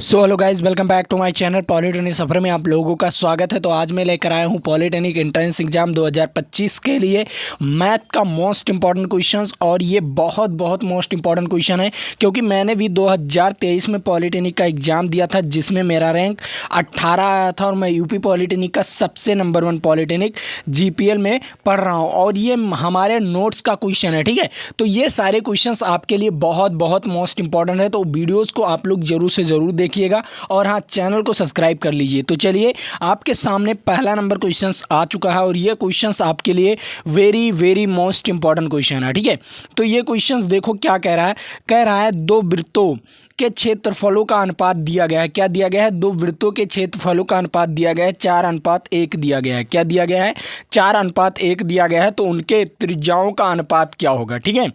Hello guys, welcome back to my channel polytechnic सफ़र में आप लोगों का स्वागत है। तो आज मैं लेकर आया हूं पॉलिटेक्निक एंट्रेंस एग्जाम 2025 के लिए मैथ का मोस्ट इंपॉर्टेंट क्वेश्चंस। और ये बहुत बहुत मोस्ट इंपॉर्टेंट क्वेश्चन है क्योंकि मैंने भी 2023 में पॉलिटेक्निक का एग्ज़ाम दिया था जिसमें मेरा रैंक 18 आया था और मैं यूपी पॉलिटेक्निक का सबसे नंबर 1 पॉलिटेक्निक जीपीएल में पढ़ रहा हूँ। और ये हमारे नोट्स का क्वेश्चन है, ठीक है। तो ये सारे क्वेश्चंस आपके लिए बहुत बहुत मोस्ट इंपॉर्टेंट है, तो वीडियोज़ को आप लोग ज़रूर से ज़रूर देखिएगा और हाँ, चैनल को सब्सक्राइब कर लीजिए। तो चलिए, आपके सामने पहला नंबर क्वेश्चंस आ चुका है और ये क्वेश्चंस आपके लिए very very most important question है, ठीक है। तो ये क्वेश्चंस देखो क्या कह रहा है दो वृत्तों के क्षेत्रफलों का अनुपात दिया गया है। क्या दिया गया है? दो वृत्तों के क्षेत्रफलों का अनुपात दिया गया है, 4:1 दिया गया है। क्या दिया गया है? 4:1 दिया गया है। तो उनके त्रिज्याओं का अनुपात क्या होगा, ठीक है।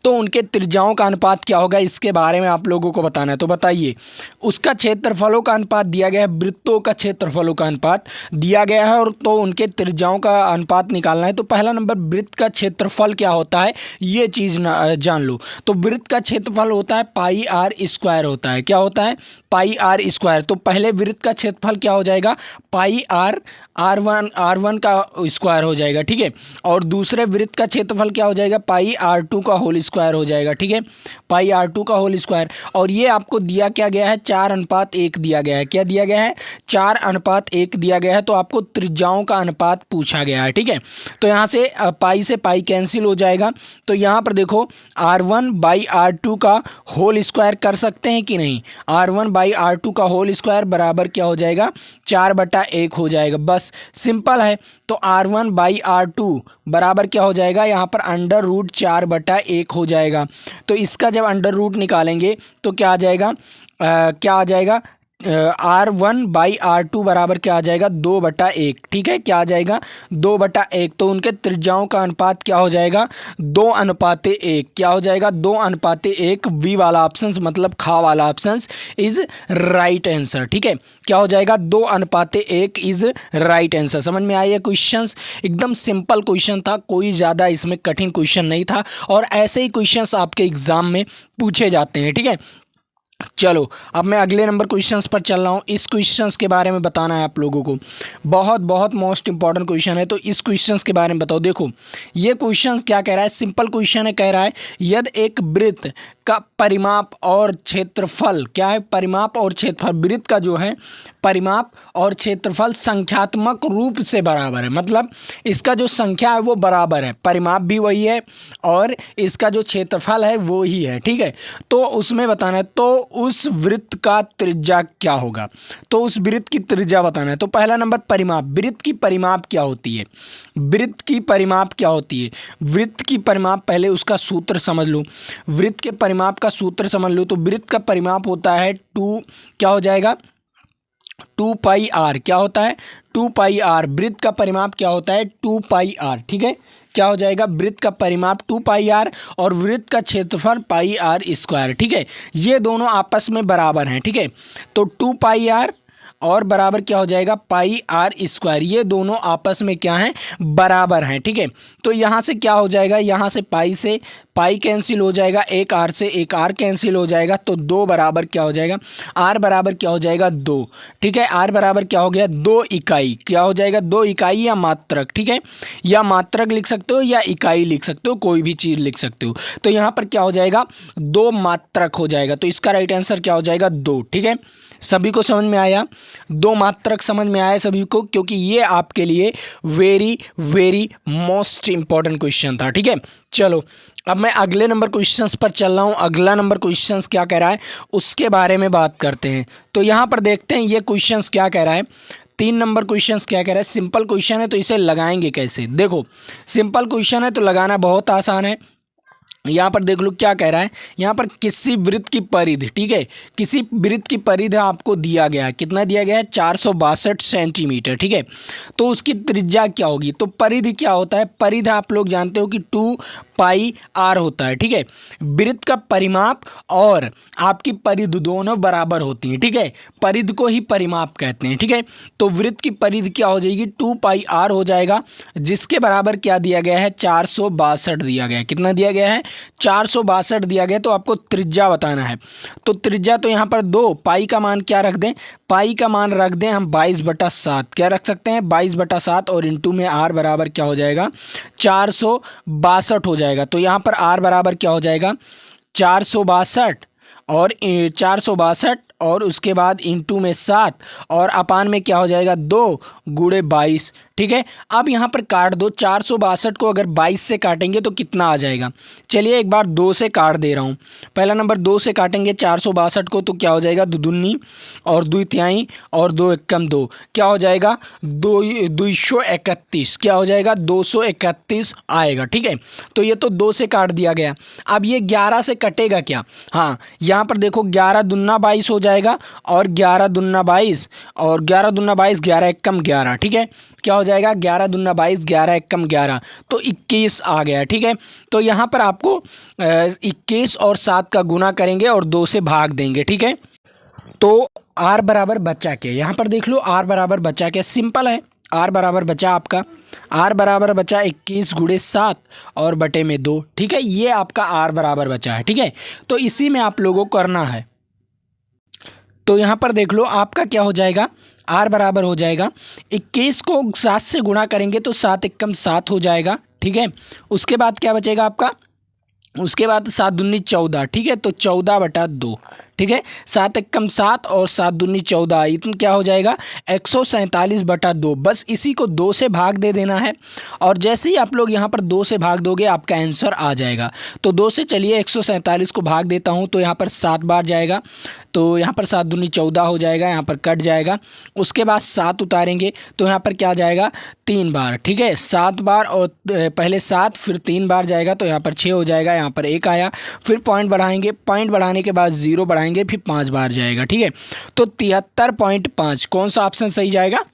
तो उनके त्रिज्याओं का अनुपात क्या होगा, इसके बारे में आप लोगों को बताना है। तो बताइए, उसका क्षेत्रफलों का अनुपात दिया गया है, वृत्तों का क्षेत्रफलों का अनुपात दिया गया है और तो उनके त्रिज्याओं का अनुपात निकालना है। तो पहला नंबर, वृत्त का क्षेत्रफल क्या होता है ये चीज़ जान लो। तो वृत्त का क्षेत्रफल होता है पाई आर स्क्वायर होता है। क्या होता है? पाई आर स्क्वायर। तो पहले वृत्त का क्षेत्रफल क्या हो जाएगा? पाई आर वन का स्क्वायर हो जाएगा, ठीक है। और दूसरे वृत्त का क्षेत्रफल क्या हो जाएगा? पाई R2 का होल स्क्वायर हो जाएगा, ठीक है। पाई R2 का होल स्क्वायर। और ये आपको दिया क्या गया है? 4:1 दिया गया है। क्या दिया गया है? 4:1 दिया गया है। तो आपको त्रिज्याओं का अनुपात पूछा गया है, ठीक है। तो यहाँ से पाई कैंसिल हो जाएगा। तो यहाँ पर देखो, R1/R2 का होल स्क्वायर कर सकते हैं कि नहीं? R1/R2 का होल स्क्वायर बराबर क्या हो जाएगा? 4/1 हो जाएगा। बस सिंपल है। तो R1/R2 बराबर क्या हो जाएगा? यहाँ पर √4/1 हो जाएगा। तो इसका जब अंडर रूट निकालेंगे तो क्या आ जाएगा? क्या आ जाएगा? R1/R2 बराबर क्या आ जाएगा? 2/1, ठीक है। क्या आ जाएगा? 2/1। तो उनके त्रिज्याओं का अनुपात क्या हो जाएगा? 2:1। क्या हो जाएगा? 2:1। वी वाला ऑप्शन, मतलब खा वाला ऑप्शन इज राइट आंसर, ठीक है। क्या हो जाएगा? 2:1 इज राइट आंसर। समझ में आया? क्वेश्चंस एकदम सिंपल क्वेश्चन था, कोई ज़्यादा इसमें कठिन क्वेश्चन नहीं था और ऐसे ही क्वेश्चंस आपके एग्जाम में पूछे जाते हैं, ठीक है। चलो, अब मैं अगले नंबर क्वेश्चंस पर चल रहा हूँ। इस क्वेश्चंस के बारे में बताना है आप लोगों को, बहुत बहुत मोस्ट इंपॉर्टेंट क्वेश्चन है। तो इस क्वेश्चंस के बारे में बताओ। देखो, ये क्वेश्चंस क्या कह रहा है? सिंपल क्वेश्चन है। कह रहा है यदि एक वृत्त का परिमाप और क्षेत्रफल, क्या है? परिमाप और क्षेत्रफल, वृत्त का जो है परिमाप और क्षेत्रफल संख्यात्मक रूप से बराबर है। मतलब इसका जो संख्या है वो बराबर है, परिमाप भी वही है और इसका जो क्षेत्रफल है वो ही है, ठीक है। तो उसमें बताना है तो उस वृत्त का त्रिज्या क्या होगा। तो उस वृत्त की त्रिज्या बताना है। तो पहला नंबर, परिमाप। वृत्त की परिमाप क्या होती है? वृत्त की परिमाप क्या होती है? वृत्त की परिमाप, पहले उसका सूत्र समझ लो। वृत्त के परिमाप का सूत्र समझ लो। तो वृत्त का परिमाप होता है 2, क्या हो जाएगा? 2πr। क्या होता है? 2πr। वृत्त का परिमाप क्या होता है? 2πr, ठीक है। क्या हो जाएगा? वृत्त का परिमाप 2πr और वृत्त का क्षेत्रफल पाई आर स्क्वायर, ठीक है। ये दोनों आपस में बराबर हैं, ठीक है। तो 2πr और बराबर क्या हो जाएगा? पाई आर स्क्वायर। ये दोनों आपस में क्या हैं? बराबर हैं, ठीक है। तो यहाँ से क्या हो जाएगा? यहाँ से पाई कैंसिल हो जाएगा, एक आर से एक आर कैंसिल हो जाएगा। तो 2 बराबर क्या हो जाएगा? आर बराबर क्या हो जाएगा? 2, ठीक है। आर बराबर क्या हो गया? 2 इकाई। क्या हो जाएगा? 2 इकाई या मात्रक, ठीक है। या मात्रक लिख सकते हो या इकाई लिख सकते हो, कोई भी चीज़ लिख सकते हो। तो यहाँ पर क्या हो जाएगा? 2 मात्रक हो जाएगा। तो इसका राइट आंसर क्या हो जाएगा? 2, ठीक है। सभी को समझ में आया? 2 मात्रक समझ में आया सभी को, क्योंकि ये आपके लिए very very most important question था, ठीक है। चलो, अब मैं अगले नंबर क्वेश्चंस पर चल रहा हूँ। अगला नंबर क्वेश्चंस क्या कह रहा है उसके बारे में बात करते हैं। तो यहाँ पर देखते हैं ये क्वेश्चंस क्या कह रहा है। 3 नंबर क्वेश्चंस क्या कह रहा है? सिंपल क्वेश्चन है तो इसे लगाएंगे कैसे? देखो, सिंपल क्वेश्चन है तो लगाना बहुत आसान है। यहाँ पर देख लो क्या कह रहा है। यहाँ पर किसी वृत्त की परिधि, ठीक है, किसी वृत्त की परिधि आपको दिया गया है। कितना दिया गया है? 462 सेंटीमीटर, ठीक है। तो उसकी त्रिज्या क्या होगी? तो परिधि क्या होता है? परिधि आप लोग जानते हो कि 2πr होता है, ठीक है। वृत्त का परिमाप और आपकी परिधि दोनों बराबर होती हैं, ठीक है। परिधि को ही परिमाप कहते हैं, ठीक है। तो वृत्त की परिधि क्या हो जाएगी? 2πr हो जाएगा, जिसके बराबर क्या दिया गया है? 462 दिया गया है। कितना दिया गया है? 462 दिया गया तो आपको त्रिज्या बताना है। तो त्रिज्या तो यहाँ पर 2, पाई का मान क्या रख दें, पाई का मान रख दें हम 22/7। क्या रख सकते हैं 22/7 और इंटू में आर बराबर क्या हो जाएगा 462 हो जाएगा। तो यहाँ पर आर बराबर क्या हो जाएगा 462 और 462 और उसके बाद इंटू में 7 और अपान में क्या हो जाएगा 2 गुणे 22। ठीक है, अब यहाँ पर काट दो। 462 को अगर 22 से काटेंगे तो कितना आ जाएगा, चलिए एक बार 2 से काट दे रहा हूँ। पहला नंबर 2 से काटेंगे 462 को तो क्या हो जाएगा 2 दूनी और 2 तिहाई और 2 एकम 2, क्या हो जाएगा 231। क्या हो जाएगा 231 आएगा। ठीक है, तो ये तो 2 से काट दिया गया। अब ये 11 से कटेगा क्या, हाँ यहाँ पर देखो 11 दूना 22 हो जाएगा और 11 दूना 22 और 11 दूना 22 11 एकम 11। ठीक है, क्या हो जाएगा 11 दूना 22 11 एकम 11 तो 21 आ गया। ठीक है, तो यहाँ पर आपको 21 और 7 का गुना करेंगे और 2 से भाग देंगे। ठीक है, तो आर बराबर बचा के यहाँ पर देख लो, आर बराबर बचा के सिंपल है। आर बराबर बचा आपका, आर बराबर बचा 21 गुणे 7 और बटे में 2। ठीक है, ये आपका आर बराबर बचा है। ठीक है, तो इसी में आप लोगों को करना है। तो यहाँ पर देख लो आपका क्या हो जाएगा, आर बराबर हो जाएगा 21 को 7 से गुणा करेंगे तो 7 एकम 7 हो जाएगा। ठीक है, उसके बाद क्या बचेगा आपका, उसके बाद 7 दूनी 14। ठीक है, तो 14/2। ठीक है, 7 एकम 7 और 7 दूनी 14, इतना क्या हो जाएगा 147/2। बस इसी को 2 से भाग दे देना है और जैसे ही आप लोग यहाँ पर 2 से भाग दोगे आपका आंसर आ जाएगा। तो 2 से चलिए 147 को भाग देता हूँ तो यहाँ पर 7 बार जाएगा, तो यहाँ पर 7 दूनी 14 हो जाएगा, यहाँ पर कट जाएगा। उसके बाद 7 उतारेंगे तो यहाँ पर क्या जाएगा 3 बार। ठीक है, 7 बार और पहले 7 फिर 3 बार जाएगा तो यहाँ पर 6 हो जाएगा, यहाँ पर 1 आया। फिर पॉइंट बढ़ाएंगे, पॉइंट बढ़ाने के बाद 0 बढ़ाएंगे, फिर 5 बार जाएगा। ठीक है, तो 73.5 कौन सा ऑप्शन सही जाएगा,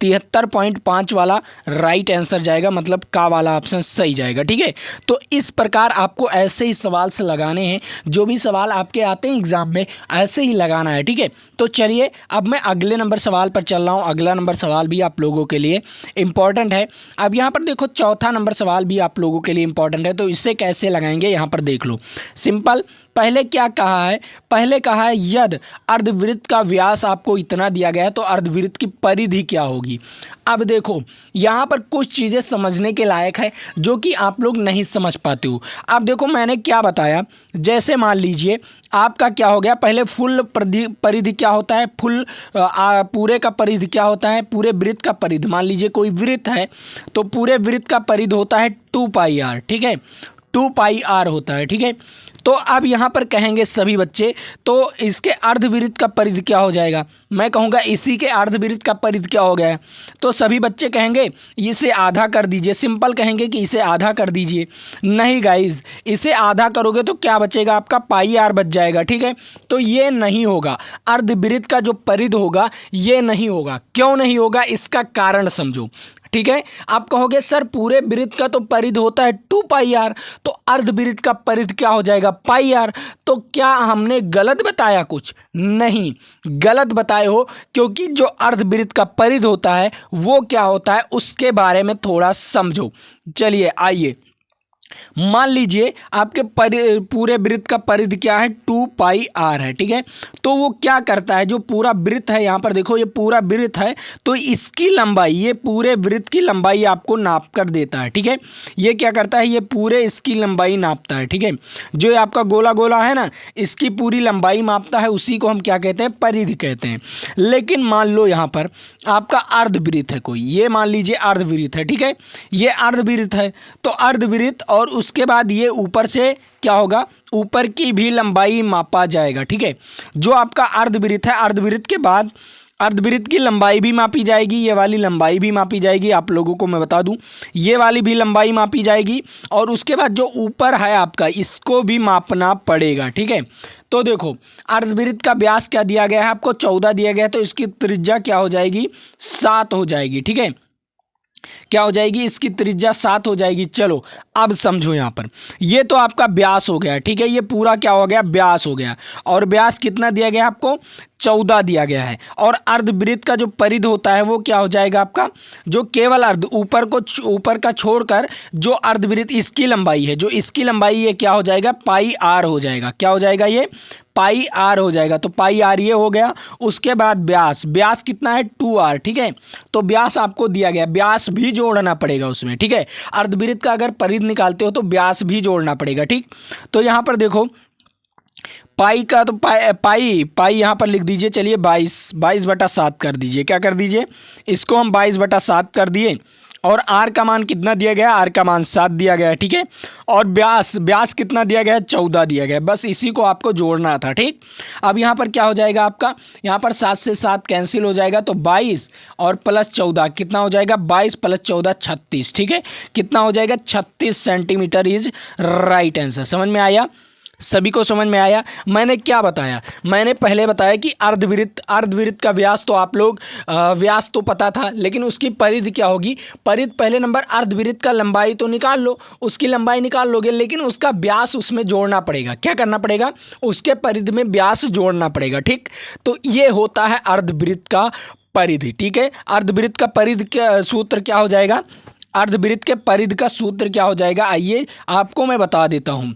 73.5 वाला राइट आंसर जाएगा, मतलब का वाला ऑप्शन सही जाएगा। ठीक है, तो इस प्रकार आपको ऐसे ही सवाल से लगाने हैं, जो भी सवाल आपके आते हैं एग्जाम में ऐसे ही लगाना है। ठीक है, तो चलिए अब मैं अगले नंबर सवाल पर चल रहा हूँ। अगला नंबर सवाल भी आप लोगों के लिए इम्पॉर्टेंट है। अब यहाँ पर देखो चौथा नंबर सवाल भी आप लोगों के लिए इम्पॉर्टेंट है, तो इसे कैसे लगाएंगे यहाँ पर देख लो। सिंपल, पहले क्या कहा है, पहले कहा है यदि अर्धवृत्त का व्यास आपको इतना दिया गया है तो अर्धवृत्त की परिधि क्या होगी। अब देखो यहाँ पर कुछ चीज़ें समझने के लायक है जो कि आप लोग नहीं समझ पाते हो। अब देखो मैंने क्या बताया, जैसे मान लीजिए आपका क्या हो गया, पहले फुल परिधि क्या होता है, फुल पूरे का परिधि क्या होता है, पूरे वृत्त का परिधि। मान लीजिए कोई वृत्त है तो पूरे वृत्त का परिधि होता है 2πr। ठीक है, 2πr होता है। ठीक है, तो अब यहाँ पर कहेंगे सभी बच्चे तो इसके अर्धवृत्त का परिधि क्या हो जाएगा, मैं कहूँगा इसी के अर्धवृत्त का परिधि क्या हो गया है, तो सभी बच्चे कहेंगे इसे आधा कर दीजिए। सिंपल कहेंगे कि इसे आधा कर दीजिए। नहीं गाइज, इसे आधा करोगे तो क्या बचेगा आपका πr बच जाएगा। ठीक है, तो ये नहीं होगा, अर्धवृत्त का जो परिधि होगा ये नहीं होगा। क्यों नहीं होगा, इसका कारण समझो। ठीक है, आप कहोगे सर पूरे वृत्त का तो परिधि होता है 2πr, तो अर्धवृत्त का परिधि क्या हो जाएगा πr। तो क्या हमने गलत बताया, कुछ नहीं गलत बताए हो, क्योंकि जो अर्धवृत्त का परिधि होता है वो क्या होता है उसके बारे में थोड़ा समझो। चलिए आइए, मान लीजिए आपके पूरे वृत्त का परिधि क्या है 2πr है। ठीक है, तो वो क्या करता है, जो पूरा वृत्त है यहाँ पर देखो ये पूरा वृत्त है तो इसकी लंबाई, ये पूरे वृत्त की लंबाई आपको नाप कर देता है। ठीक है, ये क्या करता है, ये पूरे इसकी लंबाई नापता है। ठीक है, जो आपका गोला गोला है ना इसकी पूरी लंबाई मापता है, उसी को हम क्या कहते हैं परिधि कहते हैं। लेकिन मान लो यहाँ पर आपका अर्धवृत्त है कोई, ये मान लीजिए अर्धवृत्त है। ठीक है, ये अर्धवृत्त है तो अर्धवृत्त और उसके बाद ये ऊपर से क्या होगा, ऊपर की भी लंबाई मापा जाएगा। ठीक है, जो आपका अर्धवृत्त है अर्धवृत्त के बाद अर्धवृत्त की लंबाई भी मापी जाएगी, ये वाली लंबाई भी मापी जाएगी। आप लोगों को मैं बता दूं ये वाली भी लंबाई मापी जाएगी और उसके बाद जो ऊपर है आपका इसको भी मापना पड़ेगा। ठीक है, तो देखो अर्धवृत्त का व्यास क्या दिया गया है आपको 14 दिया गया है, तो इसकी त्रिज्या क्या हो जाएगी 7 हो जाएगी। ठीक है, क्या हो जाएगी, इसकी त्रिज्या 7 हो जाएगी। चलो अब समझो यहाँ पर, ये तो आपका व्यास हो गया, ठीक है, ये पूरा क्या हो गया, व्यास हो गया। और व्यास कितना दिया गया आपको, 14 दिया गया है। और अर्धवृत्त का जो परिध होता है वो क्या हो जाएगा आपका, जो केवल ऊपर का छोड़कर जो अर्धवृत्त इसकी लंबाई है, जो इसकी लंबाई ये क्या हो जाएगा, पाई आर हो जाएगा। क्या हो जाएगा, ये पाई आर हो जाएगा। तो पाई आर ये हो गया। उसके बाद व्यास कितना है, 2r, ठीक है। तो व्यास आपको दिया गया, व्यास भी जोड़ना पड़ेगा उसमें, ठीक है। अर्धवृत्त का अगर परिध निकालते हो तो व्यास भी जोड़ना पड़ेगा, ठीक। तो यहाँ पर देखो पाई का तो पाई यहाँ पर लिख दीजिए, चलिए 22/7 कर दीजिए। क्या कर दीजिए, इसको हम 22/7 कर दिए। और आर का मान कितना दिया गया, आर का मान 7 दिया गया है, ठीक है। और व्यास कितना दिया गया है, 14 दिया गया है। बस इसी को आपको जोड़ना था, ठीक। अब यहाँ पर क्या हो जाएगा आपका, यहाँ पर 7 से 7 कैंसिल हो जाएगा, तो 22 और प्लस 14 कितना हो जाएगा, 22 प्लस 14 36, ठीक है। कितना हो जाएगा, 36 सेंटीमीटर इज राइट आंसर। समझ में आया, सभी को समझ में आया। मैंने क्या बताया, मैंने पहले बताया कि अर्धवृत्त का व्यास तो आप लोग व्यास तो पता था, लेकिन उसकी परिधि क्या होगी, परिधि पहले नंबर अर्धवृत्त का लंबाई तो निकाल लो, उसकी लंबाई निकाल लोगे, लेकिन उसका व्यास उसमें जोड़ना पड़ेगा। क्या करना पड़ेगा, उसके परिधि में व्यास जोड़ना पड़ेगा, ठीक। तो ये होता है अर्धवृत्त का परिधि, ठीक है। अर्धवृत्त का परिधि का सूत्र क्या हो जाएगा, अर्धवृत्त के परिधि का सूत्र क्या हो जाएगा, आइए आपको मैं बता देता हूँ।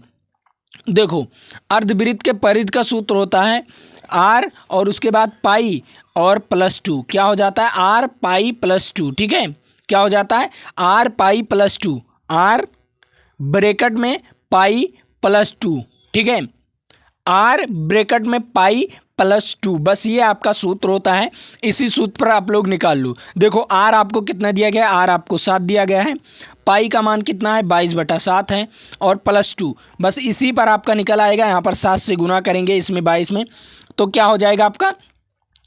देखो अर्धवृत्त के परिधि का सूत्र होता है आर और उसके बाद पाई और +2। क्या हो जाता है, आर पाई +2, ठीक है। क्या हो जाता है, आर पाई +2, आर ब्रैकेट में पाई +2, ठीक है। आर ब्रैकेट में पाई +2, बस ये आपका सूत्र होता है। इसी सूत्र पर आप लोग निकाल लो। देखो आर आपको कितना दिया गया है, आर आपको 7 दिया गया है। पाई का मान कितना है, 22/7 है। और +2, बस इसी पर आपका निकल आएगा। यहाँ पर 7 से गुना करेंगे इसमें 22 में, तो क्या हो जाएगा आपका,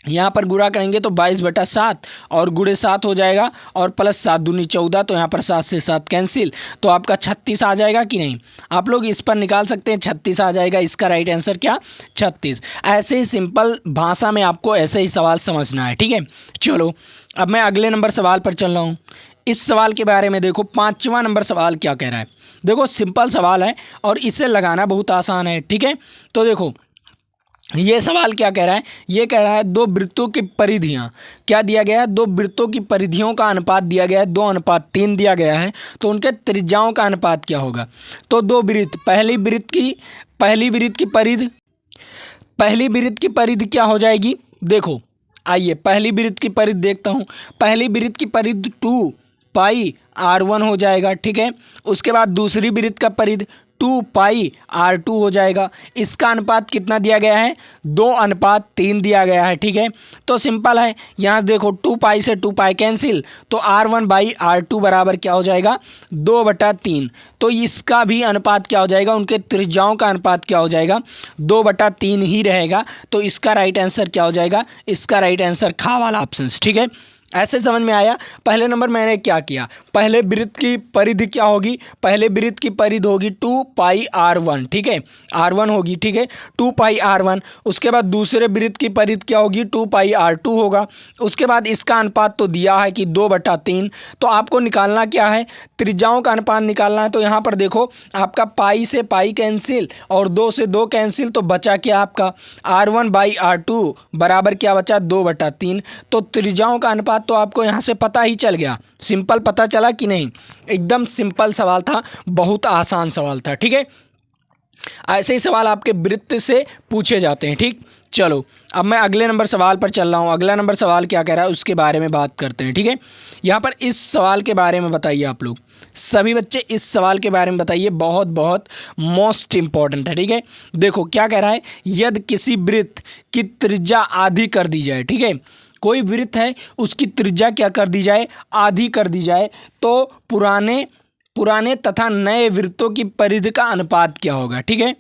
यहाँ पर गुणा करेंगे तो 22/7 और गुणे 7 हो जाएगा, और +7 दूनी 14, तो यहाँ पर 7 से 7 कैंसिल, तो आपका 36 आ जाएगा कि नहीं। आप लोग इस पर निकाल सकते हैं, 36 आ जाएगा। इसका राइट आंसर क्या, 36। ऐसे ही सिंपल भाषा में आपको ऐसे ही सवाल समझना है, ठीक है। चलो अब मैं अगले नंबर सवाल पर चल रहा हूँ। इस सवाल के बारे में देखो, 5वां नंबर सवाल क्या कह रहा है। देखो सिंपल सवाल है और इसे लगाना बहुत आसान है, ठीक है। तो देखो ये सवाल क्या कह रहा है, ये कह रहा है दो वृत्तों की परिधियाँ, क्या दिया गया है, दो वृत्तों की परिधियों का अनुपात दिया गया है, 2:3 दिया गया है। तो उनके त्रिज्याओं का अनुपात क्या होगा। तो दो वृत्त, पहली वृत्त की परिधि क्या हो जाएगी। देखो आइए पहली वृत्त की परिधि देखता हूँ। पहली वृत्त की परिधि 2πr1 हो जाएगा, ठीक है। उसके बाद दूसरी वृत्त का परिधि 2πr2 हो जाएगा। इसका अनुपात कितना दिया गया है, 2:3 दिया गया है, ठीक है। तो सिंपल है, यहाँ देखो 2π से 2π कैंसिल, तो r1/r2 बराबर क्या हो जाएगा, 2/3। तो इसका भी अनुपात क्या हो जाएगा, उनके त्रिज्याओं का अनुपात क्या हो जाएगा, 2/3 ही रहेगा। तो इसका राइट आंसर क्या हो जाएगा, इसका राइट आंसर खा वाला ऑप्शन, ठीक है। ऐसे समझ में आया। पहले नंबर मैंने क्या किया, पहले वृत्त की परिधि क्या होगी, पहले वृत्त की परिधि होगी 2πr1, ठीक है, r1 होगी, ठीक है, 2πr1। उसके बाद दूसरे वृत्त की परिधि क्या होगी, 2πr2 होगा। उसके बाद इसका अनुपात तो दिया है कि 2/3। तो आपको निकालना क्या है, त्रिज्याओं का अनुपात निकालना है। तो यहाँ पर देखो आपका पाई से पाई कैंसिल और 2 से 2 कैंसिल, तो बचा क्या आपका r1/r2 बराबर क्या बचा, 2/3। तो त्रिज्याओं का अनुपात तो आपको यहाँ से पता ही चल गया। सिंपल पता चला कि नहीं, एकदम सिंपल सवाल था, बहुत आसान सवाल था, ठीक है। ऐसे ही सवाल आपके वृत्त से पूछे जाते हैं, ठीक। चलो अब मैं अगले नंबर सवाल पर चल रहा हूँ। अगला नंबर सवाल क्या कह रहा है उसके बारे में बात करते हैं, ठीक है। यहाँ पर इस सवाल के बारे में बताइए आप लोग, सभी बच्चे इस सवाल के बारे में बताइए, बहुत बहुत मोस्ट इंपॉर्टेंट है, ठीक है। देखो क्या कह रहा है, यदि किसी वृत्त की त्रिज्या आधी कर दी जाए, ठीक है, कोई वृत्त है उसकी त्रिज्या क्या कर दी जाए, आधी कर दी जाए, तो पुराने तथा नए वृत्तों की परिधि का अनुपात क्या होगा, ठीक है।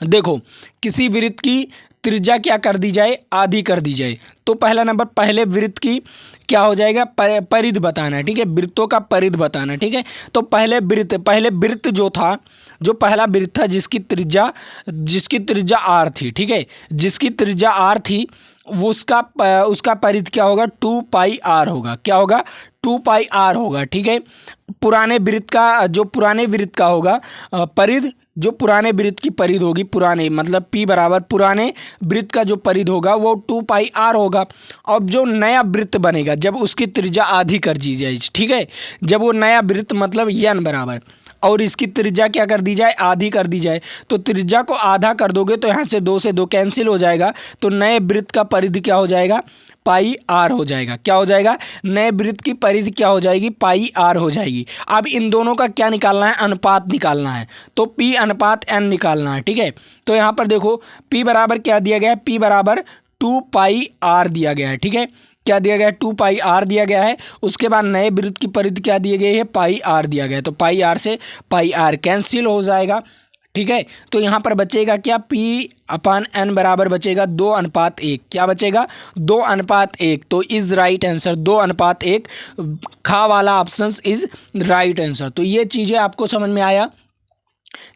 देखो किसी वृत्त की त्रिज्या क्या कर दी जाए, आधी कर दी जाए, तो पहला नंबर पहले वृत्त की क्या हो जाएगा, परिधि बताना है, ठीक है, वृत्तों का परिधि बताना है, ठीक है। तो पहले वृत्त जो था, जो पहला वृत्त था जिसकी त्रिज्या r थी, ठीक है, जिसकी त्रिज्या r थी, वो उसका परिधि क्या होगा, 2πr होगा। क्या होगा, 2 पाई आर होगा। ठीक है, पुराने वृत्त का जो पुराने वृत्त का होगा परिध, जो पुराने वृत्त की परिध होगी, पुराने मतलब P बराबर पुराने वृत्त का जो परिध होगा वो 2 पाई आर होगा। अब जो नया वृत्त बनेगा जब उसकी त्रिज्या आधी कर दी जाए, ठीक है, जब वो नया वृत्त मतलब n बराबर और इसकी त्रिज्या क्या कर दी जाए, आधी कर दी जाए, तो त्रिज्या को आधा कर दोगे तो यहाँ से 2 से 2 कैंसिल हो जाएगा, तो नए वृत्त का परिधि क्या हो जाएगा, पाई आर हो जाएगा। क्या हो जाएगा, नए वृत्त की परिधि क्या हो जाएगी, पाई आर हो जाएगी। अब इन दोनों का क्या निकालना है, अनुपात निकालना है, तो P अनुपात n निकालना है। ठीक है, तो यहाँ पर देखो P बराबर क्या दिया गया है, P बराबर 2 पाई आर दिया गया है। ठीक है, क्या दिया गया है, 2 पाई आर दिया गया है। उसके बाद नए वृत्त की परिधि क्या दी गई है, पाई आर दिया गया है, तो पाई आर से पाई आर कैंसिल हो जाएगा। ठीक है, तो यहाँ पर बचेगा क्या, P/n बराबर बचेगा 2:1। क्या बचेगा, 2:1। तो इज राइट आंसर 2:1, खा वाला ऑप्शन इज राइट आंसर। तो ये चीज़ें आपको समझ में आया,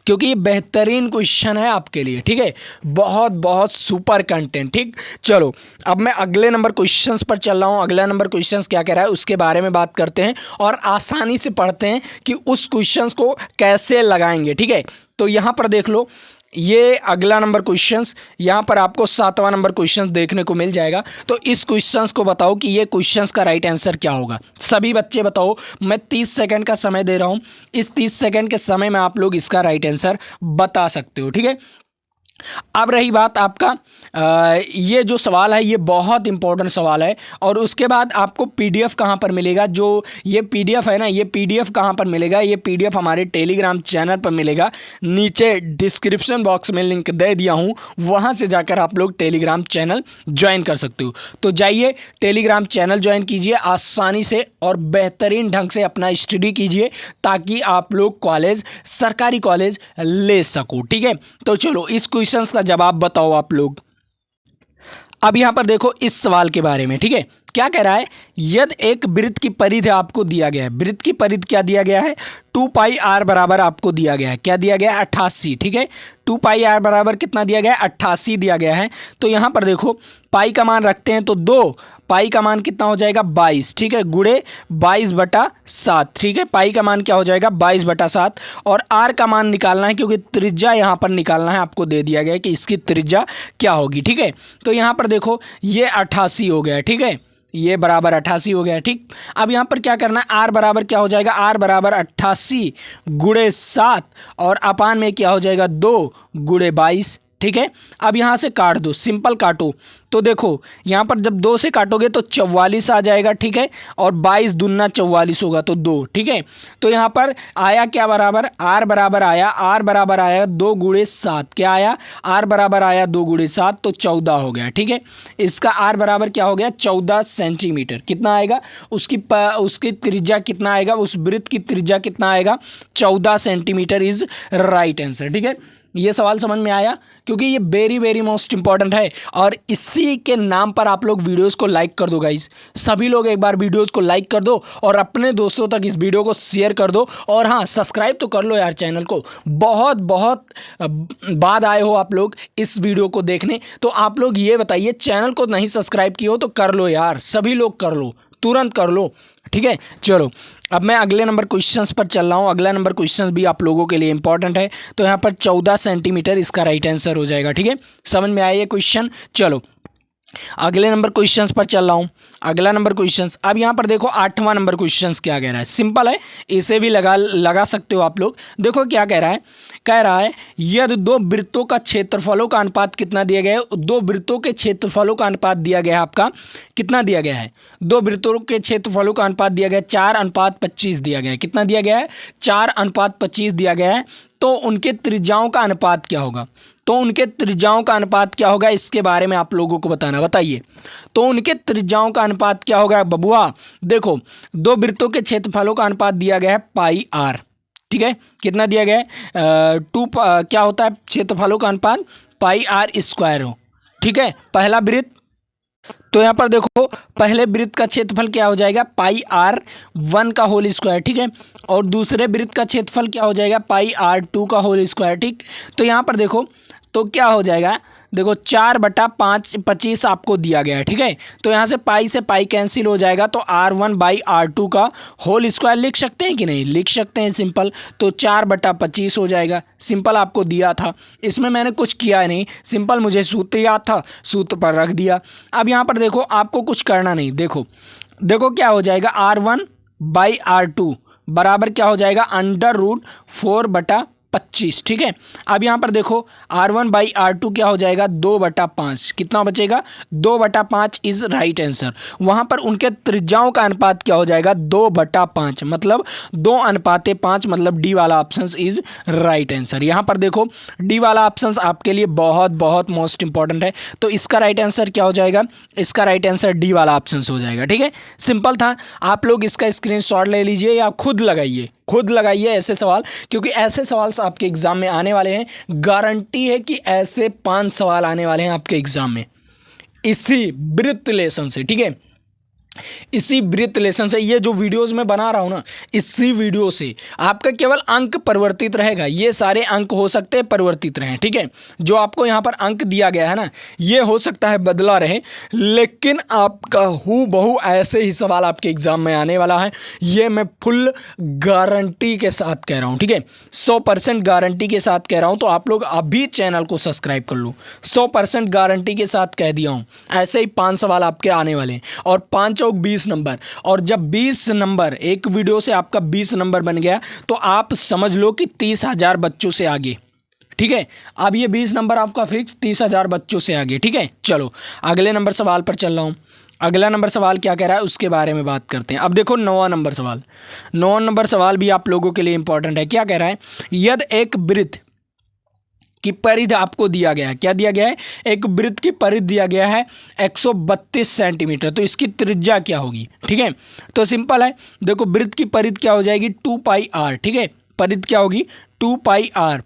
क्योंकि ये बेहतरीन क्वेश्चन है आपके लिए। ठीक है, बहुत बहुत सुपर कंटेंट। ठीक, चलो अब मैं अगले नंबर क्वेश्चंस पर चल रहा हूँ। अगला नंबर क्वेश्चंस क्या कह रहा है उसके बारे में बात करते हैं और आसानी से पढ़ते हैं कि उस क्वेश्चंस को कैसे लगाएंगे। ठीक है, तो यहाँ पर देख लो, ये अगला नंबर क्वेश्चंस, यहाँ पर आपको 7वां नंबर क्वेश्चन देखने को मिल जाएगा। तो इस क्वेश्चंस को बताओ कि ये क्वेश्चंस का राइट आंसर क्या होगा। सभी बच्चे बताओ, मैं 30 सेकंड का समय दे रहा हूँ, इस 30 सेकंड के समय में आप लोग इसका राइट आंसर बता सकते हो। ठीक है, अब रही बात आपका ये जो सवाल है ये बहुत इंपॉर्टेंट सवाल है, और उसके बाद आपको पीडीएफ कहाँ पर मिलेगा, जो ये पीडीएफ है ना, ये पीडीएफ कहाँ पर मिलेगा, ये पीडीएफ हमारे टेलीग्राम चैनल पर मिलेगा। नीचे डिस्क्रिप्शन बॉक्स में लिंक दे दिया हूँ, वहाँ से जाकर आप लोग टेलीग्राम चैनल ज्वाइन कर सकते हो। तो जाइए टेलीग्राम चैनल ज्वाइन कीजिए आसानी से और बेहतरीन ढंग से अपना स्टडी कीजिए, ताकि आप लोग कॉलेज, सरकारी कॉलेज ले सको। ठीक है, तो चलो इस क्वेश्चंस का जवाब बताओ आप लोग। अब यहां पर देखो इस सवाल के बारे में। ठीक है, क्या कह रहा है, यदि एक वृत्त की परिधि आपको दिया गया है, वृत्त की परिधि क्या दिया गया है, 2 पाई आर बराबर आपको दिया गया है, क्या दिया गया है, 88। ठीक है, 2 पाई आर बराबर कितना दिया गया है, 88 दिया गया है। तो यहाँ पर देखो पाई का मान रखते हैं, तो 2 पाई का मान कितना हो जाएगा, 22। ठीक है, गुणे 22/7। ठीक है, पाई का मान क्या हो जाएगा, 22/7, और आर का मान निकालना है, क्योंकि त्रिज्या यहाँ पर निकालना है, आपको दे दिया गया है कि इसकी त्रिज्या क्या होगी। ठीक है, तो यहाँ पर देखो ये 88 हो गया। ठीक है, ये बराबर 88 हो गया। ठीक, अब यहाँ पर क्या करना है, आर बराबर क्या हो जाएगा, आर बराबर 88 गुणे 7 और अपान में क्या हो जाएगा, 2 गुणे 22। ठीक है, अब यहाँ से काट दो, सिंपल काटो, तो देखो यहाँ पर जब 2 से काटोगे तो 44 आ जाएगा। ठीक है, और 22 दूना 44 होगा, तो 2। ठीक है, तो यहाँ पर आया क्या बराबर, आर बराबर आया, आर बराबर आया 2 गुणे 7। क्या आया, आर बराबर आया 2 गुणे 7, तो 14 हो गया। ठीक है, इसका आर बराबर क्या हो गया, 14 सेंटीमीटर। कितना आएगा, उसकी त्रिज्या कितना आएगा, उस वृत्त की त्रिज्या कितना आएगा, 14 सेंटीमीटर इज राइट आंसर। ठीक है, ये सवाल समझ में आया, क्योंकि ये वेरी वेरी मोस्ट इंपॉर्टेंट है, और इसी के नाम पर आप लोग वीडियोस को लाइक कर दो गाइस। सभी लोग एक बार वीडियोस को लाइक कर दो और अपने दोस्तों तक इस वीडियो को शेयर कर दो, और हाँ सब्सक्राइब तो कर लो यार चैनल को। बहुत बहुत बाद आए हो आप लोग इस वीडियो को देखने, तो आप लोग ये बताइए, चैनल को नहीं सब्सक्राइब किए हो तो कर लो यार, सभी लोग कर लो, तुरंत कर लो। ठीक है, चलो अब मैं अगले नंबर क्वेश्चंस पर चल रहा हूँ। अगला नंबर क्वेश्चंस भी आप लोगों के लिए इंपॉर्टेंट है, तो यहाँ पर 14 सेंटीमीटर इसका राइट आंसर हो जाएगा। ठीक है, समझ में आया ये क्वेश्चन। चलो अगले नंबर क्वेश्चंस पर चल रहा हूँ। अगला नंबर क्वेश्चंस, अब यहाँ पर देखो 8वां नंबर क्वेश्चंस क्या कह रहा है, सिंपल है, इसे भी लगा सकते हो आप लोग। देखो क्या कह रहा है यदि 2 वृत्तों का क्षेत्रफलों का अनुपात कितना दिया गया है, 2 वृत्तों के क्षेत्रफलों का अनुपात दिया गया है, आपका कितना दिया गया है, 2 वृत्तों के क्षेत्रफलों का अनुपात दिया गया है 4:25 दिया गया है। कितना दिया गया है, 4:25 दिया गया है। तो उनके त्रिज्याओं का अनुपात क्या होगा, तो उनके त्रिज्याओं का अनुपात क्या होगा, इसके बारे में आप लोगों को बताना, बताइए। तो उनके त्रिज्याओं का अनुपात क्या होगा बबुआ, देखो 2 वृत्तों के क्षेत्रफलों का अनुपात दिया गया है पाई आर। ठीक है, कितना दिया गया है, क्या होता है क्षेत्रफलों का अनुपात, पाई आर स्क्वायर हो। ठीक है, पहला वृत्त, तो यहाँ पर देखो पहले वृत्त का क्षेत्रफल क्या हो जाएगा, पाई आर 1 का होल स्क्वायर। ठीक है, और दूसरे वृत्त का क्षेत्रफल क्या हो जाएगा, पाई आर 2 का होल स्क्वायर। ठीक, तो यहाँ पर देखो तो क्या हो जाएगा, देखो 4/5 आपको दिया गया है, ठीक है। तो यहाँ से पाई कैंसिल हो जाएगा, तो R1/R2 का होल स्क्वायर लिख सकते हैं कि नहीं, लिख सकते हैं सिंपल। तो 4/25 हो जाएगा, सिंपल आपको दिया था, इसमें मैंने कुछ किया नहीं, सिंपल मुझे सूत्र याद था, सूत्र पर रख दिया। अब यहाँ पर देखो आपको कुछ करना नहीं, देखो क्या हो जाएगा, R1/R2 बराबर क्या हो जाएगा, √4/25, ठीक है। अब यहाँ पर देखो R1/R2 क्या हो जाएगा, 2/5, कितना बचेगा, 2/5 इज राइट आंसर। वहाँ पर उनके त्रिज्याओं का अनुपात क्या हो जाएगा, 2/5, मतलब 2:5, मतलब डी वाला ऑप्शन इज राइट आंसर। यहाँ पर देखो डी वाला ऑप्शन आपके लिए बहुत बहुत मोस्ट इंपॉर्टेंट है, तो इसका राइट आंसर क्या हो जाएगा, इसका राइट आंसर डी वाला ऑप्शन हो जाएगा, ठीक है। सिंपल था, आप लोग इसका स्क्रीनशॉट ले लीजिए या खुद लगाइए ऐसे सवाल, क्योंकि ऐसे सवाल आपके एग्जाम में आने वाले हैं। गारंटी है कि ऐसे 5 सवाल आने वाले हैं आपके एग्जाम में इसी वृत्त लेसन से, ठीक है, इसी वृत्त लेसन से। ये जो वीडियोस मैं बना रहा हूँ ना, इसी वीडियो से आपका केवल अंक परिवर्तित रहेगा, ये सारे अंक हो सकते हैं परिवर्तित रहें, ठीक है। जो आपको यहाँ पर अंक दिया गया है ना, ये हो सकता है बदला रहे, लेकिन आपका हूबहू ऐसे ही सवाल आपके एग्जाम में आने वाला है, ये मैं फुल गारंटी के साथ कह रहा हूँ, ठीक है, 100% गारंटी के साथ कह रहा हूँ। तो आप लोग अभी चैनल को सब्सक्राइब कर लो, 100% गारंटी के साथ कह दिया हूँ। ऐसे ही 5 सवाल आपके आने वाले हैं, और 5 चौक 20 नंबर, और जब 20 नंबर एक वीडियो से आपका 20 नंबर बन गया, तो आप समझ लो कि 30,000 बच्चों से आगे, ठीक है। अब ये 20 नंबर आपका फिक्स, 30,000 बच्चों से आगे, ठीक है। चलो अगले नंबर सवाल पर चल रहा हूँ। अगला नंबर सवाल क्या कह रहा है उसके बारे में बात करते हैं। अब देखो 9वां नंबर सवाल, 9वां नंबर सवाल भी आप लोगों के लिए इंपॉर्टेंट है। क्या कह रहा है, यदि एक वृत्त की परिधि आपको दिया गया है, क्या दिया गया है, एक वृत्त की परिधि दिया गया है 132 सेंटीमीटर, तो इसकी त्रिज्या क्या होगी, ठीक है। तो सिंपल है, देखो वृत्त की परिधि क्या हो जाएगी, 2πr, ठीक है, परिधि क्या होगी 2πr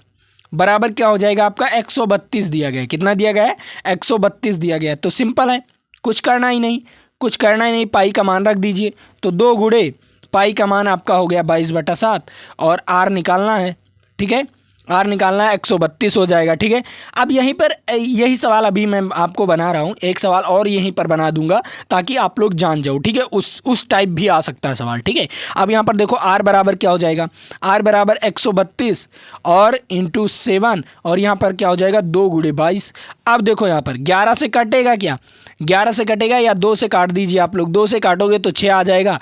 बराबर क्या हो जाएगा आपका 132 दिया गया है, कितना दिया गया है 132 दिया गया है। तो सिंपल है, कुछ करना ही नहीं, पाई का मान रख दीजिए, तो 2 गुणे पाई का मान आपका हो गया 22/7, और आर निकालना है, ठीक है, आर निकालना है 132 हो जाएगा, ठीक है। अब यहीं पर यही सवाल अभी मैं आपको बना रहा हूँ, एक सवाल और यहीं पर बना दूंगा ताकि आप लोग जान जाओ, ठीक है, उस टाइप भी आ सकता है सवाल, ठीक है। अब यहाँ पर देखो आर बराबर क्या हो जाएगा, आर बराबर 132 और इंटू 7, और यहाँ पर क्या हो जाएगा 2 गुणे 22। अब देखो यहाँ पर 11 से कटेगा, क्या 11 से कटेगा या 2 से काट दीजिए आप लोग, 2 से काटोगे तो 6 आ जाएगा,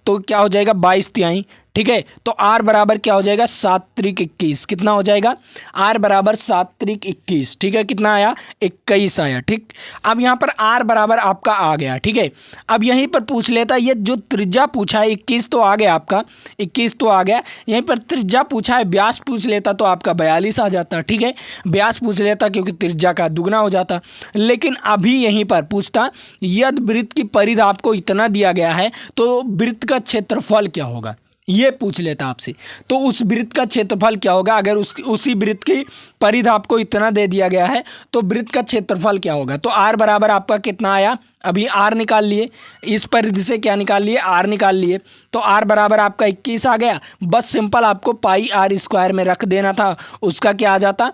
तो क्या हो जाएगा 22/3, ठीक है। तो आर बराबर क्या हो जाएगा 7×3=21, कितना हो जाएगा, आर बराबर 7×3=21, ठीक है, कितना आया 21 आया, ठीक। अब यहाँ पर आर बराबर आपका आ गया, ठीक है। अब यहीं पर पूछ लेता, ये जो त्रिज्या पूछा है 21 तो आ गया आपका, 21 तो आ गया, यहीं पर त्रिज्या पूछा है, व्यास पूछ लेता तो आपका 42 आ जाता, ठीक है, व्यास पूछ लेता क्योंकि त्रिज्या का दुगना हो जाता। लेकिन अभी यहीं पर पूछता, यदि वृत्त की परिधि आपको इतना दिया गया है तो वृत्त का क्षेत्रफल क्या होगा, ये पूछ लेता आपसे, तो उस वृत्त का क्षेत्रफल क्या होगा। अगर उसी वृत्त की परिधि आपको इतना दे दिया गया है तो वृत्त का क्षेत्रफल क्या होगा। तो आर बराबर आपका कितना आया, अभी आर निकाल लिए, इस परिधि से क्या निकाल लिए, आर निकाल लिए, तो आर बराबर आपका 21 आ गया। बस सिंपल आपको πr² में रख देना था, उसका क्या आ जाता,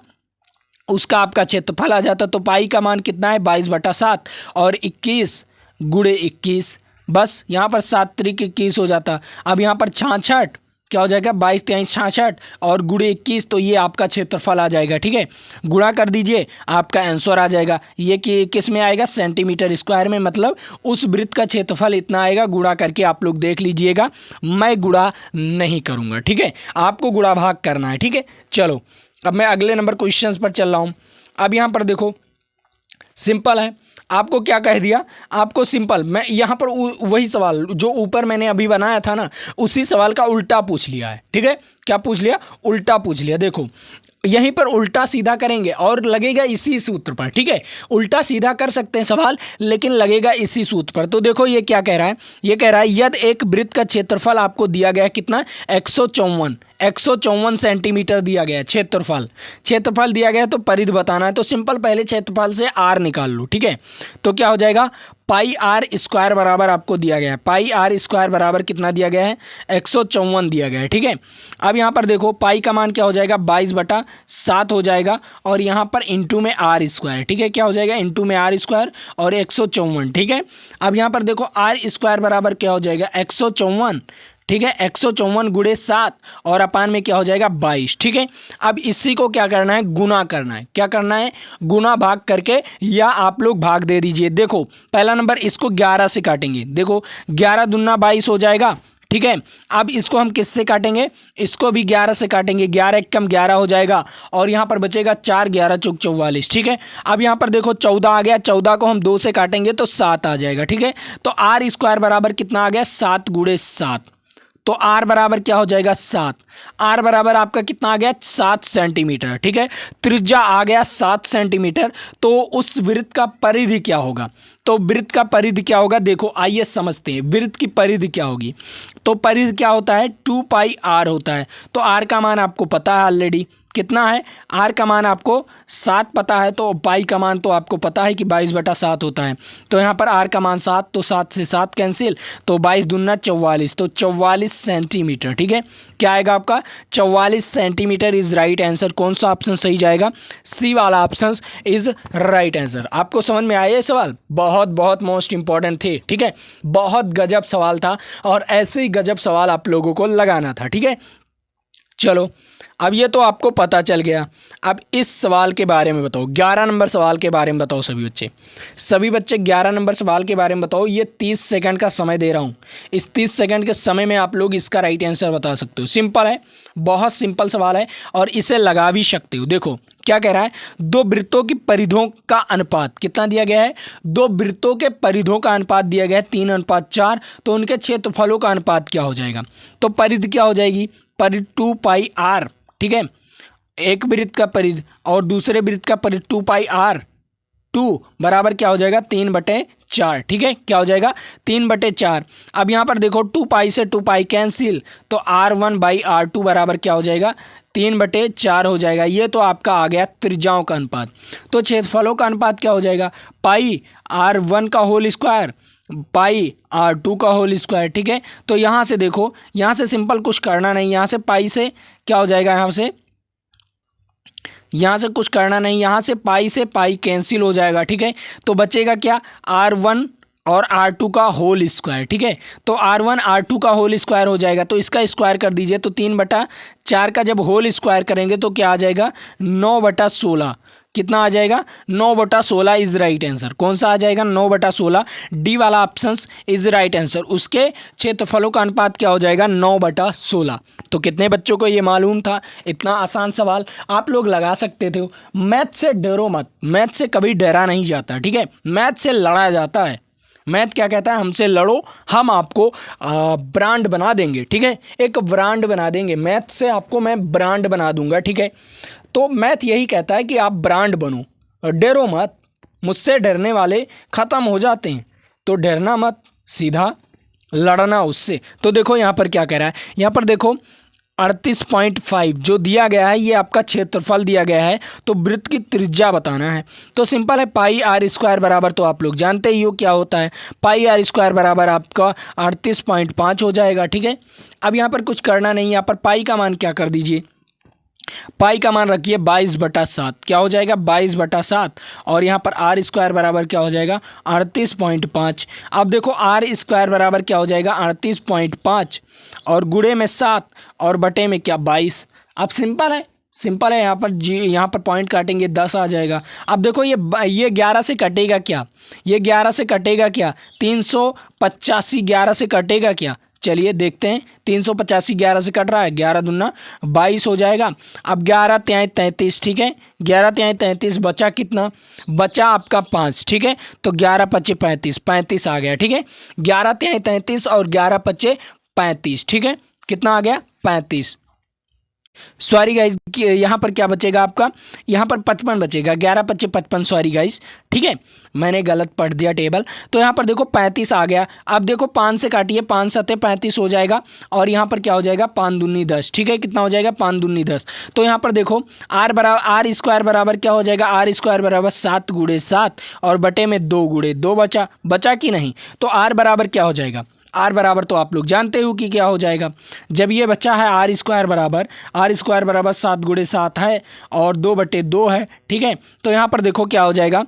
उसका आपका क्षेत्रफल आ जाता। तो पाई का मान कितना है 22/7 और 21 गुणे 21, बस यहाँ पर 7×3=21 हो जाता। अब यहाँ पर 66 क्या हो जाएगा 22×3=66 और गुणे 21, तो ये आपका क्षेत्रफल आ जाएगा, ठीक है। गुणा कर दीजिए, आपका आंसर आ जाएगा। ये कि किस में आएगा, सेंटीमीटर स्क्वायर में, मतलब उस वृत्त का क्षेत्रफल इतना आएगा। गुणा करके आप लोग देख लीजिएगा, मैं गुणा नहीं करूँगा, ठीक है, आपको गुणा भाग करना है, ठीक है। चलो अब मैं अगले नंबर क्वेश्चन पर चल रहा हूँ। अब यहाँ पर देखो सिंपल है, आपको क्या कह दिया, आपको सिंपल मैं यहाँ पर वही सवाल जो ऊपर मैंने अभी बनाया था ना, उसी सवाल का उल्टा पूछ लिया है, ठीक है। क्या पूछ लिया, उल्टा पूछ लिया। देखो यहीं पर उल्टा सीधा करेंगे और लगेगा इसी सूत्र पर, ठीक है, उल्टा सीधा कर सकते हैं सवाल लेकिन लगेगा इसी सूत्र पर। तो देखो ये क्या कह रहा है, ये कह रहा है यदि एक वृत्त का क्षेत्रफल आपको दिया गया कितना 154, 154 सेंटीमीटर दिया गया है क्षेत्रफल। क्षेत्रफल दिया गया है तो परिधि बताना है, तो सिंपल पहले क्षेत्रफल से आर निकाल लो, ठीक है। तो क्या हो जाएगा, पाई आर स्क्वायर बराबर आपको दिया गया है, पाई आर स्क्वायर बराबर कितना दिया गया है, 154 दिया गया है, ठीक है। अब यहाँ पर देखो पाई का मान क्या हो जाएगा, 22/7 हो जाएगा, और यहाँ पर इंटू में आर स्क्वायर, ठीक है, क्या हो जाएगा, इंटू में आर स्क्वायर और 154, ठीक है। अब यहाँ पर देखो आर स्क्वायर बराबर क्या हो जाएगा, 154, ठीक है, 154 गुणे 7 और अपान में क्या हो जाएगा, 22, ठीक है। अब इसी को क्या करना है, गुना करना है, क्या करना है, गुना भाग करके, या आप लोग भाग दे दीजिए। देखो पहला नंबर इसको 11 से काटेंगे, देखो 11 दूना 22 हो जाएगा, ठीक है। अब इसको हम किससे काटेंगे, इसको भी 11 से काटेंगे, 11 एक कम 11 हो जाएगा, और यहाँ पर बचेगा 4, 11 चौक 44, ठीक है। अब यहाँ पर देखो 14 आ गया, 14 को हम 2 से काटेंगे तो 7 आ जाएगा, ठीक है। तो आर स्क्वायर बराबर कितना आ गया, 7 गुणे 7, तो आर बराबर क्या हो जाएगा, 7। आर बराबर आपका कितना आ गया, 7 सेंटीमीटर, ठीक है। त्रिज्या आ गया 7 सेंटीमीटर, तो उस वृत्त का परिधि क्या होगा, तो वृत्त का परिधि क्या होगा, देखो आइए समझते हैं वृत्त की परिधि क्या होगी। तो परिधि क्या होता है, 2 पाई आर होता है। तो आर का मान आपको पता है ऑलरेडी, कितना है, आर का मान आपको 7 पता है, तो पाई का मान तो आपको पता है कि 22/7 होता है। तो यहाँ पर आर का मान 7, तो 7 से 7 कैंसिल, तो 22 दूना 44, तो 44 सेंटीमीटर, ठीक है। क्या आएगा आपका, 44 सेंटीमीटर इज राइट आंसर। कौन सा ऑप्शन सही जाएगा, सी वाला ऑप्शन इज राइट आंसर। आपको समझ में आया ये सवाल, बहुत बहुत मोस्ट इंपॉर्टेंट थे, ठीक है, बहुत गजब सवाल था, और ऐसे ही गजब सवाल आप लोगों को लगाना था, ठीक है। चलो अब ये तो आपको पता चल गया। अब इस सवाल के बारे में बताओ, 11 नंबर सवाल के बारे में बताओ सभी बच्चे 11 नंबर सवाल के बारे में बताओ। ये 30 सेकंड का समय दे रहा हूँ, इस 30 सेकंड के समय में आप लोग इसका राइट आंसर बता सकते हो। सिंपल है, बहुत सिंपल सवाल है, और इसे लगा भी सकते हो। देखो क्या कह रहा है, दो वृत्तों की परिधियों का अनुपात कितना दिया गया है, दो वृत्तों के परिधियों का अनुपात दिया गया है 3:4, तो उनके क्षेत्रफलों का अनुपात क्या हो जाएगा, तो परिधि क्या हो जाएगी, परिधि 2 पाई आर, ठीक है। एक वृत्त का परिधि और दूसरे वृत्त का परिधि 2 पाई आर, 2 बराबर क्या हो जाएगा, 3/4, ठीक है, क्या हो जाएगा, 3/4। अब यहाँ पर देखो 2 पाई से 2 पाई कैंसिल, तो R1/R2 बराबर क्या हो जाएगा, 3/4 हो जाएगा। ये तो आपका आ गया त्रिज्याओं का अनुपात। तो क्षेत्रफलों का अनुपात क्या हो जाएगा, पाई R1 का होल स्क्वायर पाई R2 का होल स्क्वायर, ठीक है। तो यहाँ से देखो, यहाँ से सिंपल कुछ करना नहीं, यहाँ से पाई से क्या हो जाएगा, यहाँ से कुछ करना नहीं, यहाँ से पाई कैंसिल हो जाएगा, ठीक है। तो बचेगा क्या, R1 और R2 का होल स्क्वायर, ठीक है। तो R1 R2 का होल स्क्वायर हो जाएगा, तो इसका स्क्वायर कर दीजिए, तो 3/4 का जब होल स्क्वायर करेंगे तो क्या आ जाएगा, 9/16, कितना आ जाएगा, 9/16 इज राइट आंसर। कौन सा आ जाएगा, 9/16, डी वाला ऑप्शन इज राइट आंसर। उसके क्षेत्रफलों का अनुपात क्या हो जाएगा, 9/16। तो कितने बच्चों को ये मालूम था, इतना आसान सवाल आप लोग लगा सकते थे। मैथ से डरो मत, मैथ से कभी डरा नहीं जाता, ठीक है, मैथ से लड़ा जाता है। मैथ क्या कहता है, हमसे लड़ो, हम आपको ब्रांड बना देंगे, ठीक है, एक ब्रांड बना देंगे, मैथ से आपको मैं ब्रांड बना दूंगा, ठीक है। तो मैथ यही कहता है कि आप ब्रांड बनो, डरो मत, मुझसे डरने वाले ख़त्म हो जाते हैं, तो डरना मत, सीधा लड़ना उससे। तो देखो यहाँ पर क्या कह रहा है, यहाँ पर देखो 38.5 जो दिया गया है, ये आपका क्षेत्रफल दिया गया है, तो वृत्त की त्रिज्या बताना है। तो सिंपल है, पाई आर स्क्वायर बराबर, तो आप लोग जानते ही हो क्या होता है, पाई आर स्क्वायर बराबर आपका 38.5 हो जाएगा, ठीक है। अब यहाँ पर कुछ करना नहीं, यहाँ पर पाई का मान क्या कर दीजिए, पाई का मान रखिए 22/7, क्या हो जाएगा, 22/7, और यहाँ पर आर स्क्वायर बराबर क्या हो जाएगा, 38.5। अब देखो आर स्क्वायर बराबर क्या हो जाएगा, 38.5, और गुणे में 7 और बटे में क्या, 22। अब सिंपल है, सिंपल है, यहाँ पर यहाँ पर पॉइंट काटेंगे 10 आ जाएगा। अब देखो ये 11 से कटेगा क्या, ये 11 से कटेगा क्या, 385 11 से कटेगा क्या, चलिए देखते हैं। 385 11 से कट रहा है, 11 दूना 22 हो जाएगा। अब 11 तिहाई 33, ठीक है, 11 तिहाई 33, बचा कितना, बचा आपका 5, ठीक है। तो 11 पच्चे 35, 35 आ गया, ठीक है। 11 तिहाई 33 और 11 पच्चे 35, ठीक है, कितना आ गया, 35। सॉरी गाइज, यहाँ पर क्या बचेगा आपका, यहाँ पर 55 बचेगा, 11 25 55, सॉरी गाइज, ठीक है, मैंने गलत पढ़ दिया टेबल। तो यहाँ पर देखो 35 आ गया। अब देखो 5 से काटिए, 5 7 35 हो जाएगा, और यहाँ पर क्या हो जाएगा, 5 दूनी 10, ठीक है, कितना हो जाएगा, 5 दूनी 10। तो यहाँ पर देखो आर स्क्वायर बराबर क्या हो जाएगा, आर स्क्वायर बराबर 7 गुणे 7 और बटे में 2 गुणे 2 बचा कि नहीं। तो आर बराबर क्या हो जाएगा, आर बराबर तो आप लोग जानते हो कि क्या हो जाएगा, जब ये बच्चा है आर स्क्वायर बराबर 7 गुणे 7 है और 2/2 है, ठीक है। तो यहाँ पर देखो क्या हो जाएगा,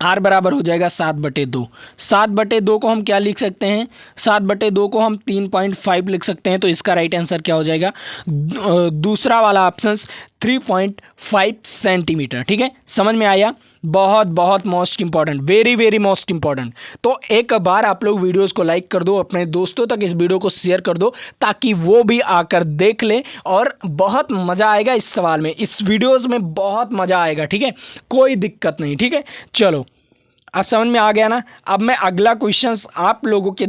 आर बराबर हो जाएगा 7/2। 7/2 को हम क्या लिख सकते हैं, 7/2 को हम 3.5 लिख सकते हैं। तो इसका राइट आंसर क्या हो जाएगा, दूसरा वाला ऑप्शन 3.5 सेंटीमीटर, ठीक है, समझ में आया। बहुत बहुत most important, very very most important. तो एक बार आप लोग वीडियोस को लाइक कर दो, अपने दोस्तों तक इस वीडियो को शेयर कर दो, ताकि वो भी आकर देख ले, और बहुत मज़ा आएगा इस सवाल में, इस वीडियोस में बहुत मज़ा आएगा, ठीक है, कोई दिक्कत नहीं, ठीक है। चलो अब समझ में आ गया ना। अब मैं अगला क्वेश्चंस आप लोगों के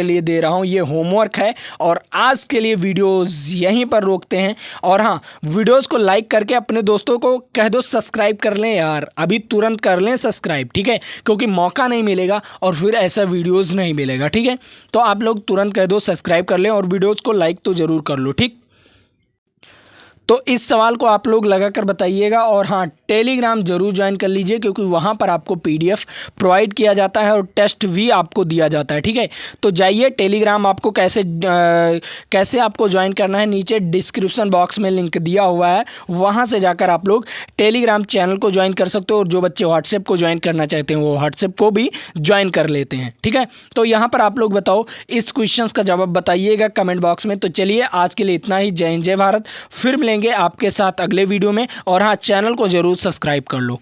लिए दे रहा हूँ, ये होमवर्क है, और आज के लिए वीडियोस यहीं पर रोकते हैं। और हाँ, वीडियोस को लाइक करके अपने दोस्तों को कह दो सब्सक्राइब कर लें यार, अभी तुरंत कर लें सब्सक्राइब, ठीक है, क्योंकि मौका नहीं मिलेगा और फिर ऐसा वीडियोज़ नहीं मिलेगा, ठीक है। तो आप लोग तुरंत कह दो सब्सक्राइब कर लें और वीडियोज़ को लाइक तो ज़रूर कर लो, ठीक। तो इस सवाल को आप लोग लगाकर बताइएगा, और हाँ, टेलीग्राम जरूर ज्वाइन कर लीजिए, क्योंकि वहाँ पर आपको पीडीएफ प्रोवाइड किया जाता है और टेस्ट भी आपको दिया जाता है, ठीक है। तो जाइए, टेलीग्राम आपको कैसे आपको ज्वाइन करना है, नीचे डिस्क्रिप्शन बॉक्स में लिंक दिया हुआ है, वहाँ से जाकर आप लोग टेलीग्राम चैनल को ज्वाइन कर सकते हो, और जो बच्चे व्हाट्सएप को ज्वाइन करना चाहते हैं वो व्हाट्सएप को भी ज्वाइन कर लेते हैं, ठीक है। तो यहाँ पर आप लोग बताओ, इस क्वेश्चन का जवाब बताइएगा कमेंट बॉक्स में। तो चलिए, आज के लिए इतना ही। जय हिंद, जय भारत। फिर मिलेंगे आपके साथ अगले वीडियो में, और हाँ, चैनल को जरूर सब्सक्राइब कर लो।